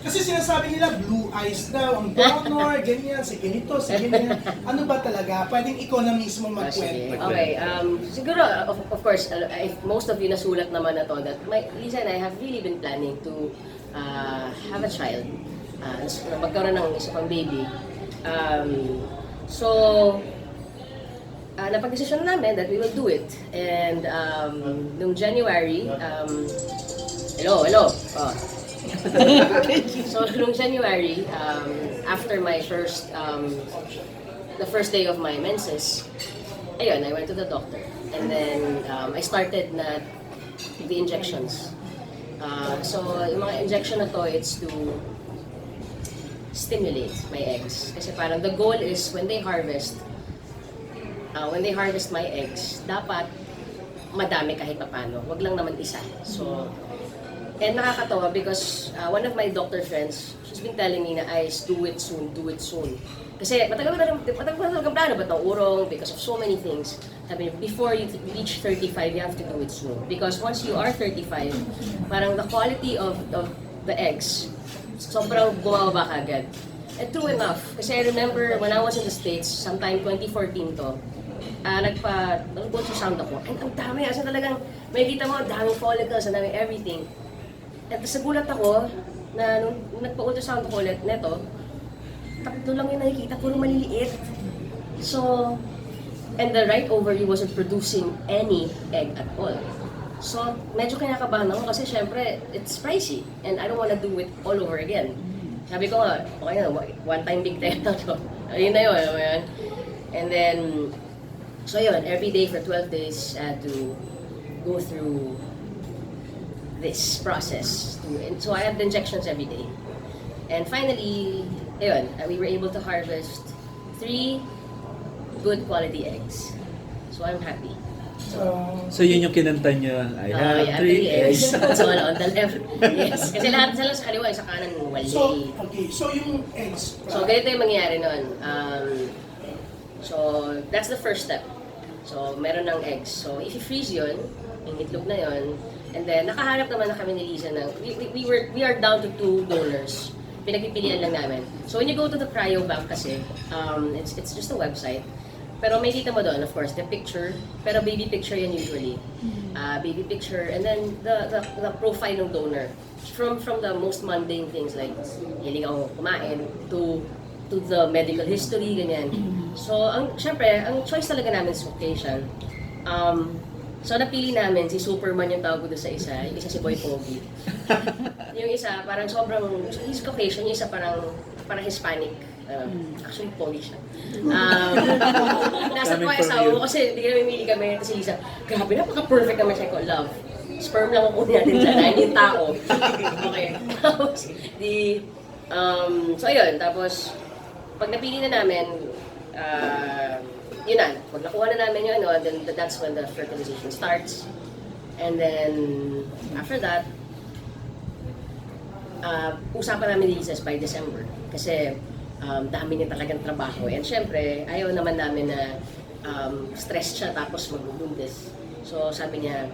Kasi sinasabi nila blue eyes daw, ang donor, ganyan, si ganito, si ganyan. Ano ba talaga? Pwedeng ikaw na mismo magkwento. Okay, siguro, of course, most of you nasulat naman na to that Liza and I have really been planning to have a child. Magkaroon ng isa pang baby. So, napag-desisyon namin that we will do it. And nung January, hello. Oh. So, nung January, after my the first day of my menses, ayun, I went to the doctor. And then, I started na the injections. So, yung mga injection na to, it's to stimulate my eggs. Kasi parang the goal is when they harvest my eggs, dapat madami kahit papano. Wag lang naman isa. So, and nakakatawa because one of my doctor friends, she's been telling me na, ICE, do it soon. Kasi matagal na talagang plano ba't ng urong because of so many things. Sabi niya, before you reach 35, you have to do it soon. Because once you are 35, parang the quality of the eggs, sobrang bumababa kagad. And true enough, kasi I remember when I was in the States, sometime 2014 to, nagpa-ultrasound ako. And ang dami, as in talagang, may kita mo, ang daming follicles, ang daming everything. At nagulat ako na nung nagpa-ultrasound ako ulit neto, tatlo lang yung nakikita, puro maliliit. So, and the right ovary wasn't producing any egg at all. So, medyo kinakabahan ako kasi syempre, it's pricey. And I don't wanna do it all over again. Sabi ko nga, okay na, one time big time lang to. Ayun na yun, alam mo yun. And then, so yun, every day for 12 days, I had to go through this process. And so I had the injections every day. And finally, ayun, we were able to harvest 3 good quality eggs. So I'm happy. So yun yung kinanta niyo, I have 3 eggs. So on the left, yes. Kasi lahat sa kaliwa, sa kanan, wali. So, okay. So yung eggs. So ganito yung mangyayari nun. So that's the first step. So meron ng eggs. So if you freeze yun, yung itlog na yun, and then nakahanap naman na kami ni Liza na we are down to 2 donors. Pinagpipilian lang namin. So when you go to the cryo bank kasi, it's just a website. Pero may kita mo doon, of course, the picture. Pero baby picture yan usually. Baby picture, and then the profile ng donor. From the most mundane things like hiling ako kumain to the medical history, ganyan. So, syempre, ang choice talaga namin is Caucasian. So, napili namin si Superman yung tawag ko doon sa isa. Yung isa si Boy Pogi. Yung isa, parang sobrang, he's Caucasian. Yung isa parang Hispanic. Actually, Pogi siya. Nasa ko asawa ko kasi hindi kami mamili kami. Tapos Liza, grabe, napaka-perfect naman siya ko. Love. Sperm lang ako natin dyan. Yung tao. Okay. Tapos, so ayun. Tapos, pag napili na namin, yun na. Pag nakuha na namin yun, then that's when the fertilization starts. And then, after that, usapan namin ni Liza by December. Kasi, dami niya talagang trabaho. And syempre, ayaw naman namin na stress siya tapos magbubuntis. So sabi niya,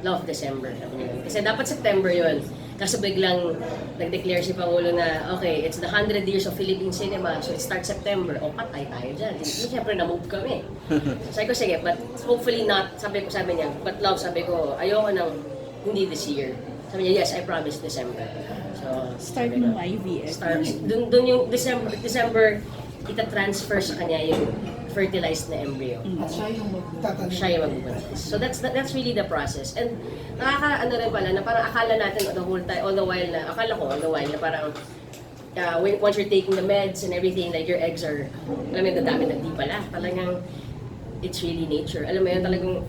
love December. Kasi dapat September yun. Kaso biglang nag-declare si Pangulo na, okay, it's the 100 years of Philippine cinema, so it starts September. O, patay tayo dyan. Siyempre, na-move kami. So, sabi ko, sige, but hopefully not. Sabi niya, but love, sabi ko, ayoko nang hindi this year. Sabi niya, yes, I promise December. So, start ng IVF. Doon yung December, ita-transfer sa kanya yung fertilized na embryo. At siya yung magbubuntis. So that's really the process. And nakaka-ano rin pala, na parang akala natin all the while na parang once you're taking the meds and everything, like your eggs are, alam mo yung dadami na di pala. Talagang, it's really nature. Alam mo yun, talagang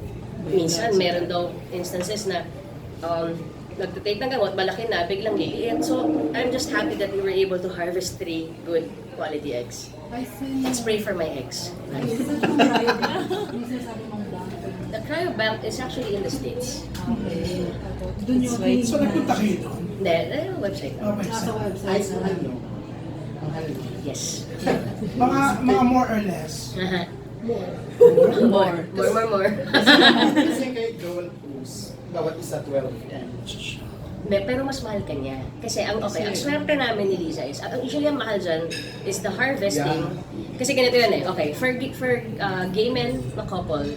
minsan, meron daw instances na nagtitake ng gamot, malaki na, biglang liliit. So, I'm just happy that we were able to harvest 3 good quality eggs. Let's pray for my eggs. The cryo bank is actually in the States. So nagpunta kayo doon? Hindi, website. Nasa ICE ano? Yes. Mga more or less? More. Kasi kay Joel Cruz, bawat isa 12. pero mas mahal ka niya. Kasi ang swerte namin ni Liza is, ang usually ang mahal dyan is the harvesting. Kasi ganito yun eh, okay, for gay men na couple,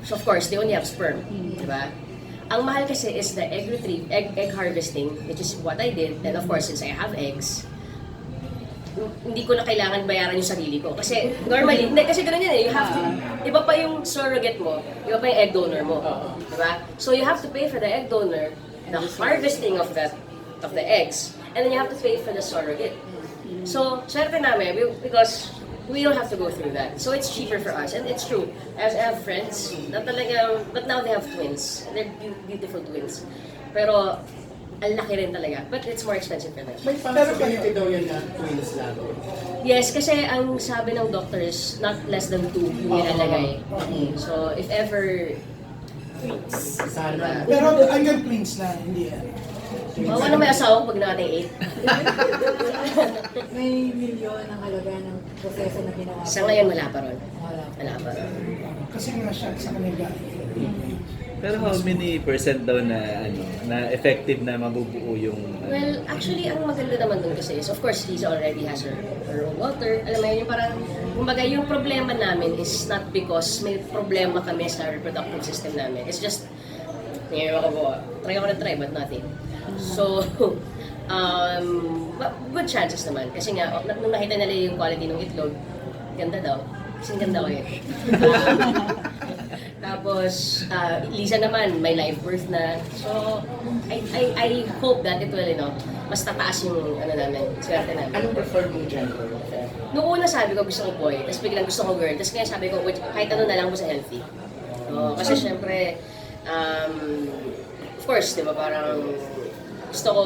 so of course, they only have sperm, di ba? Ang mahal kasi is the egg harvesting, which is what I did, and of course, since I have eggs, hindi ko na kailangan bayaran yung sarili ko. Kasi normally, hindi, kasi gano'n yan eh, you have to, iba pa yung surrogate mo, iba pa yung egg donor mo, di ba? So you have to pay for the egg donor, the harvesting of the eggs, and then you have to pay for the surrogate. So, swerte namin, because we don't have to go through that. So it's cheaper for us, and it's true. As I have friends, na talaga, but now they have twins. They're beautiful twins. Pero, ang laki rin talaga. But it's more expensive for them. May possibility daw yan na twins lang. Yes, kasi ang sabi ng doctor is not less than 2 yung nilalagay. So, if ever... Sana. Pero hanggang twins na, hindi yan. Ano may asawa ko pag nakatay 8? May milyon ang halaga ng proseso na ginawa. Sa ngayon, wala pa ron. Wala. Wala pa ron. Kasi nga siya sa kanila. Pero how many percent daw na na effective na mabubuo yung Well, actually, ang maganda naman dun kasi is, of course, Liza already has her own daughter. Alam mo yun, yung parang, kumbaga, yung problema namin is not because may problema kami sa reproductive system namin. It's just, try ako na try, but nothing. So, good chances naman. Kasi nga, nung nakita nila yung quality ng itlog, ganda daw. Kasing ganda ko yun. Tapos, Liza naman, may live birth na. So, I hope that it will, mas tataas yung, namin, swerte namin. Anong prefer mong gender? Noong una sabi ko gusto ko boy, tapos biglang gusto ko girl. Tapos kaya sabi ko, kahit ano na lang basta healthy. Kasi syempre, of course, di ba, parang gusto ko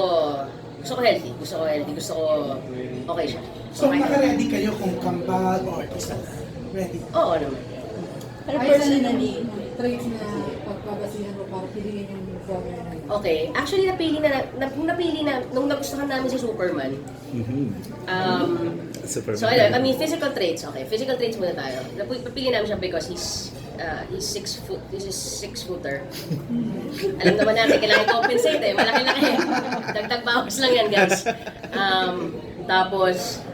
healthy. Gusto ko okay siya. So, Okay. naka-ready kayo kung kambal or isa na? Ready? Oo naman. Pero personally, traits na pagpabasihan mo para piliin yung program na yun. Okay. Actually, napili na, nung nagustuhan namin si Superman, Superman? so, I mean, physical traits. Okay, physical traits muna tayo. Napili namin siya because he's 6 foot, this is 6-footer. Alam naman natin, kailangan i-compensate eh. Malaki-laki. Dagdag bawas lang yan, guys. Tapos,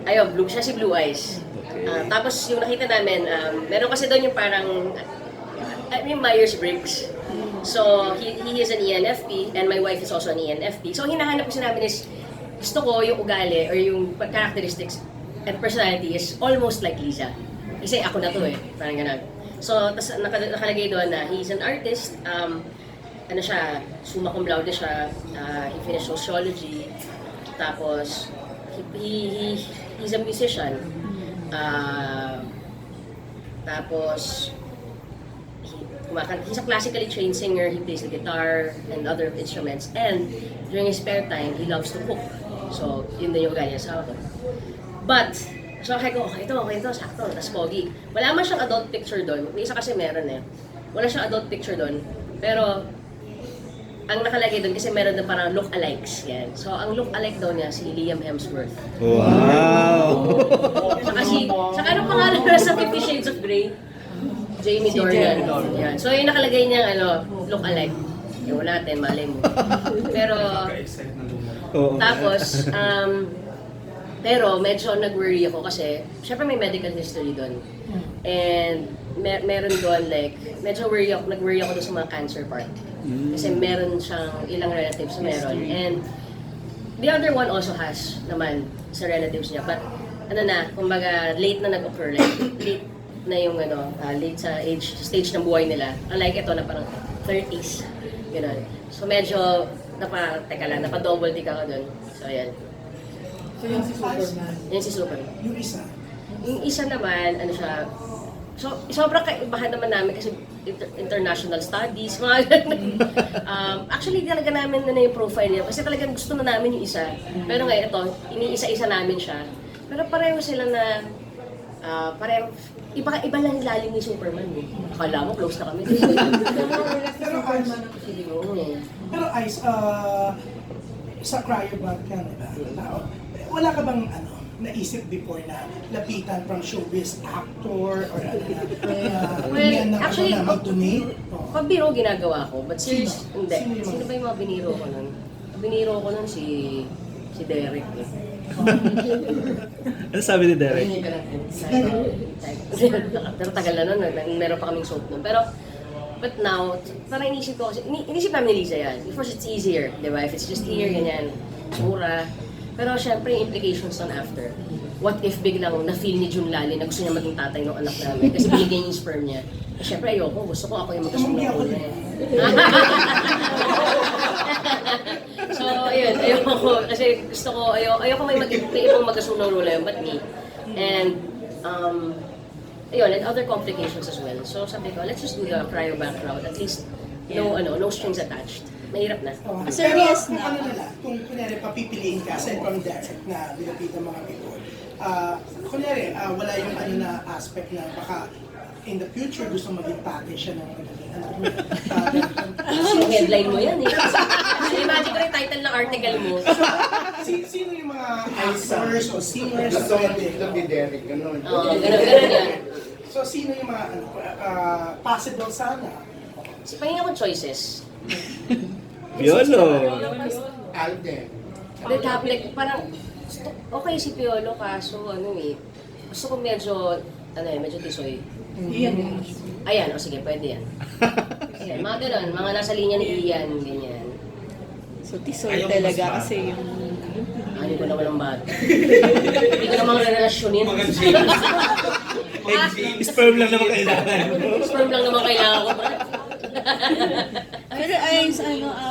ayun, siya si Blue Eyes. Tapos yung nakita namin, meron kasi doon yung parang, Myers-Briggs. So, he is an ENFP and my wife is also an ENFP. So, hinahanap kasi namin is, gusto ko yung ugali or yung characteristics and personality is almost like Liza. Kasi ako na to eh, parang ganun. So, tas nakalagay doon na he's an artist, summa cum laude siya, he finished sociology, tapos he's a musician, tapos he's a classically trained singer, he plays the guitar and other instruments, and during his spare time, he loves to cook. So, yun din yung ugali niya sa akin. But, so okay ko, okay ito, sakto, tas Pogi. Wala man siyang adult picture doon, may isa kasi meron eh. Wala siyang adult picture doon, pero ang nakalagay doon kasi meron doon parang look-alikes yan. So ang look-alike daw niya si Liam Hemsworth. Wow! Saka anong pangalan na sa 50 Shades of Grey? Jamie Dornan. Yan. So yung nakalagay niya look-alike. Ewan natin, malay mo. Pero, tapos, pero medyo nag-worry ako kasi, syempre may medical history doon. And meron doon like, medyo nag-worry ako doon sa mga cancer part. Kasi meron siyang ilang relatives na meron. And the other one also has naman sa relatives niya. But kumbaga late na nag-occur. Like, late na yung late sa stage ng buhay nila. Unlike ito na parang 30s. Ganun. So medyo, napa-double tick ako doon. So ayan. So yung si Superman. Yan si Superman. Yung isa? Yung isa naman, so sobrang kaibahan naman namin kasi international studies, mga ganun. Actually, talaga namin yung profile niya kasi talagang gusto na namin yung isa. Pero ngayon ito, iniisa-isa namin siya. Pero pareho sila na, iba lang lalim ni Superman. Akala mo, close na kami. Pero Superman ang pili ko. Pero Ice, sa cryo bag ka, diba? Wala ka bang naisip before na lapitan from showbiz actor or actually, mag-donate? pag biro ginagawa ko, but serious, hindi. Sino yung Sino ba yung mga biniro ko nun? Biniro ko nun si Derek eh. Ano sabi ni Derek? Pero tagal na nun, meron pa kaming soap nun. Pero, but now, parang inisip ko kasi, inisip namin ni Liza yan. Of course, it's easier, di ba? If it's just here, ganyan, mura. Pero syempre, yung implications nun after. What if biglang na-feel ni June Lali na gusto niya maging tatay ng anak namin kasi binigay niya yung sperm niya. Eh, syempre, ayoko. Gusto ko ako yung magkasunod ko na eh. So, ayun, ayoko. Kasi gusto ko, ayoko may ibang magkasunod role yun, but me. And, ayun, and other complications as well. So, sabi ko, let's just do the cryo background. At least, no strings attached. Mahirap na. Serious Pero, na. Ano nila, kung kunyari papipiliin ka, aside from Derek na binapitan mga people, kunyari, wala yung ano na aspect na baka in the future gusto maging tatay siya ng Yung headline mo yan eh. Imagine ko yung title ng article mo. Sino yung mga actors o singers na So, pwede? lang ni Derek, gano'n. Oo, ganun yan. So, sino yung mga possible sana? Pahingin akong choices. Piolo. Alden. Hindi, like, parang, okay si Piolo kaso ano eh, gusto ko medyo, medyo tisoy. Iyan. Ayan, sige, pwede yan. Ayan, mga ganun, mga nasa linya ni Ian, ganyan. So, tisoy talaga kasi yung... Ano ko naman ang bata. Hindi ko namang relasyonin. Sperm lang naman kailangan. Sperm lang naman kailangan ko, bro. Pero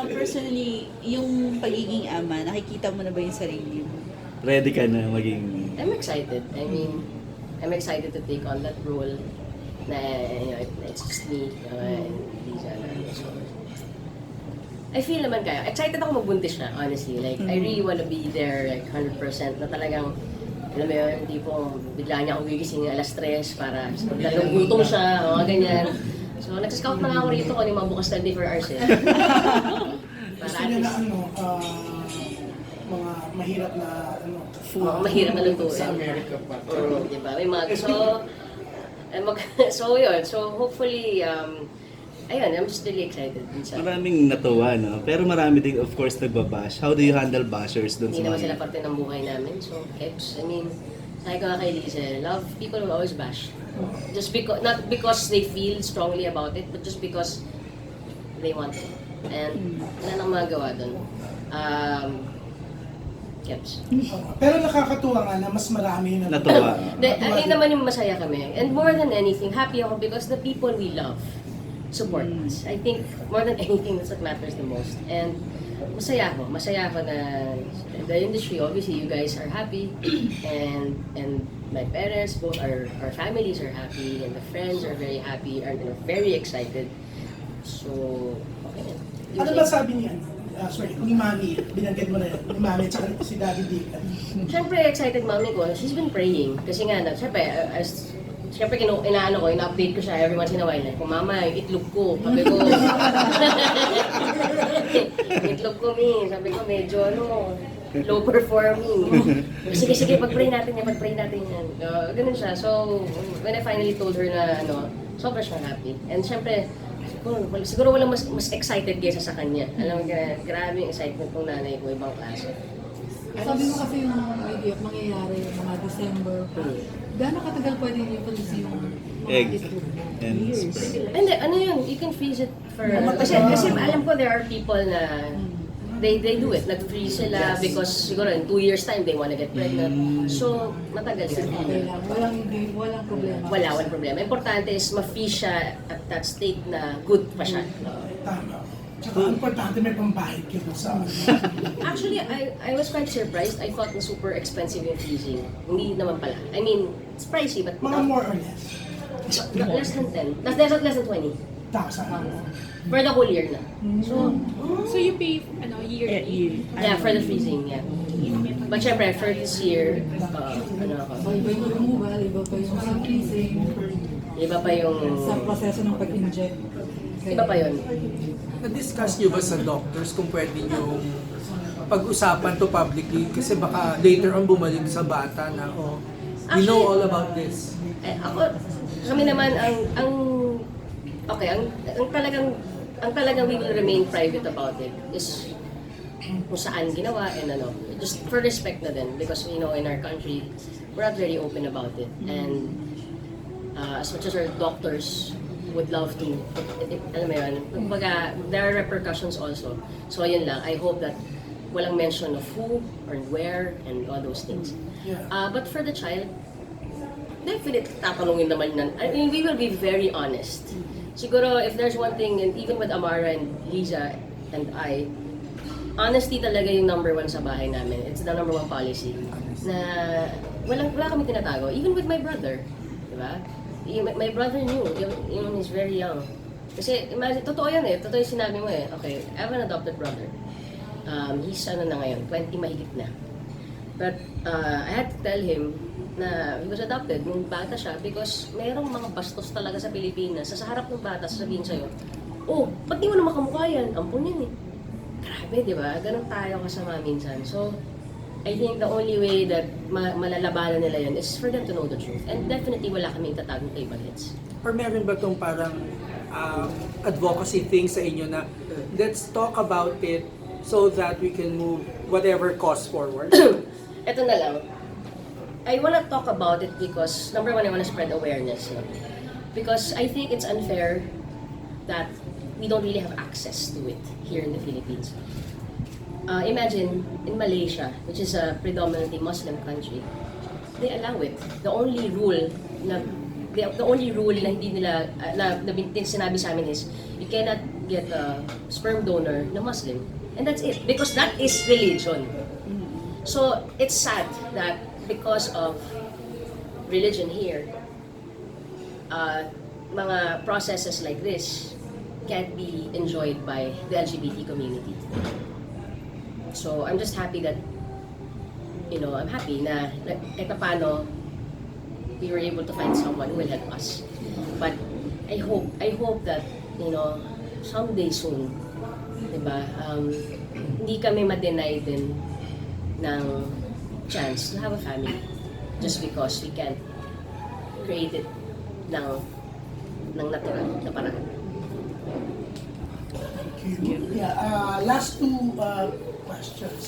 personally, yung pagiging ama, nakikita mo na ba yung sarili mo? Ready ka na maging... I'm excited. I mean, I'm excited to take on that role na, it's just me, and Liza. So, I feel naman kaya. Excited ako magbuntis na, honestly. Like, I really wanna be there, like, 100% na talagang, alam mo yun, hindi po, bigla niya akong gigising alas 3 para gutom siya, mga ganyan. So, nag-scout na nga ako rito kung ano yung mga bukas 24 hours eh. Gusto niya na mga mahirap na mahirap na lutuin. Sa America pa. Oo, di ba? May mga, so yun. So, hopefully, ayun, I'm just really excited. Maraming natuwa, no? Pero marami din, of course, nagbabash. How do you handle bashers dun Hindi sa naman sila mga... parte ng buhay namin. So, keps. I mean, sabi ko nga kay Liza, love, people will always bash. Just because, not because they feel strongly about it, but just because they want it. And wala nang magawa dun. Keps. Pero nakakatuwa nga na mas marami na Natuwa. Ay naman yung masaya kami. And more than anything, happy ako because the people we love support us. I think more than anything, that's what matters the most. And masaya ako na the industry, obviously you guys are happy and my parents, both our families are happy and the friends are very happy and they're very excited. So, okay. Ano ba sabi niya? Ni Mami, binanggit mo na yun. Ni Mami at saka si Daddy Dick. Siyempre, excited mami ko. She's been praying. Kasi nga, siyempre, ina-update ko siya every once in a while. Kung mama, yung itlog ko. Sabi ko, itlog ko, mi. Sabi ko, medyo, low performing. Sige, pag-pray natin yan. Ganun siya. So, when I finally told her na, sobrang siyang happy. And siyempre, siguro walang mas excited kaysa sa kanya. Alam mo, grabe yung excitement ng nanay ko, ibang klase. Sabi mo kasi yung IVF mangyayari mga December. Gano'ng katagal pwede i-produce yung mga Egg. itlog? And sperm. Hindi, yun, you can freeze it for... Kasi alam ko there are people na they do it. Nag-freeze sila because siguro in 2 years time they wanna get pregnant. So, matagal yan. Okay lang. Walang problema. Walang problema. Importante is ma-freeze siya at that state na good pa siya. Tama. Tsaka importante may pambahid kayo sa Actually, I was quite surprised. I thought na super expensive yung freezing. Hindi naman pala. I mean, it's pricey but mga more or less. less than 10. Less than 20. 1,000. For the whole year na. So you pay yearly? Yeah, for the freezing, yeah. But syempre, for this year, ako. Iba yung removal, iba pa yung sa freezing, Iba pa yung... sa proseso ng pag-inject. Iba pa yun. Na-discuss nyo ba sa doctors kung pwede nyo pag-usapan to publicly kasi baka later on bumalik sa bata na, oh, we know all about this. Kami naman ang talagang we will remain private about it is kung saan ginawa and just for respect na din because we know in our country we're not very open about it and as much as our doctors would love to alam mo yun, kumbaga there are repercussions also, so yun lang, I hope that walang mention of who or where and all those things. But for the child, definitely tatanungin naman nan. I mean, we will be very honest. Siguro, if there's one thing, and even with Amara and Liza and I, honesty talaga yung number one sa bahay namin. It's the number one policy. Na wala kami tinatago. Even with my brother. Diba? My brother knew. Even he's very young. Kasi, imagine, totoo yan eh. Totoo yung sinabi mo eh. Okay, I have an adopted brother. He's na ngayon, 20 mahigit na. But I had to tell him na he was adopted nung bata siya because mayroong mga bastos talaga sa Pilipinas. Sa harap ng bata, sasabihin sa'yo, oh, ba't di mo naman kamukha yan? Ampun yan eh. Grabe, di ba? Ganun tayo kasama minsan. So, I think the only way that malalabanan nila yun is for them to know the truth. And definitely wala kaming tatagong kay bagets. Or meron ba itong parang advocacy thing sa inyo na let's talk about it so that we can move whatever cause forward? Ito na lang. I wanna talk about it because, number one, I wanna spread awareness. No? Because I think it's unfair that we don't really have access to it here in the Philippines. Imagine, in Malaysia, which is a predominantly Muslim country, they allow it. The only rule na hindi nila, na sinabi sa amin is, you cannot get a sperm donor na Muslim. And that's it. Because that is religion. So, it's sad that because of religion here, mga processes like this can't be enjoyed by the LGBT community. So, I'm just happy that, I'm happy na kahit paano we were able to find someone who will help us. But I hope that, someday soon, diba, hindi kami ma-deny din ng chance to have a family just because we can't create it ng natural na paraan. Yeah, last two questions.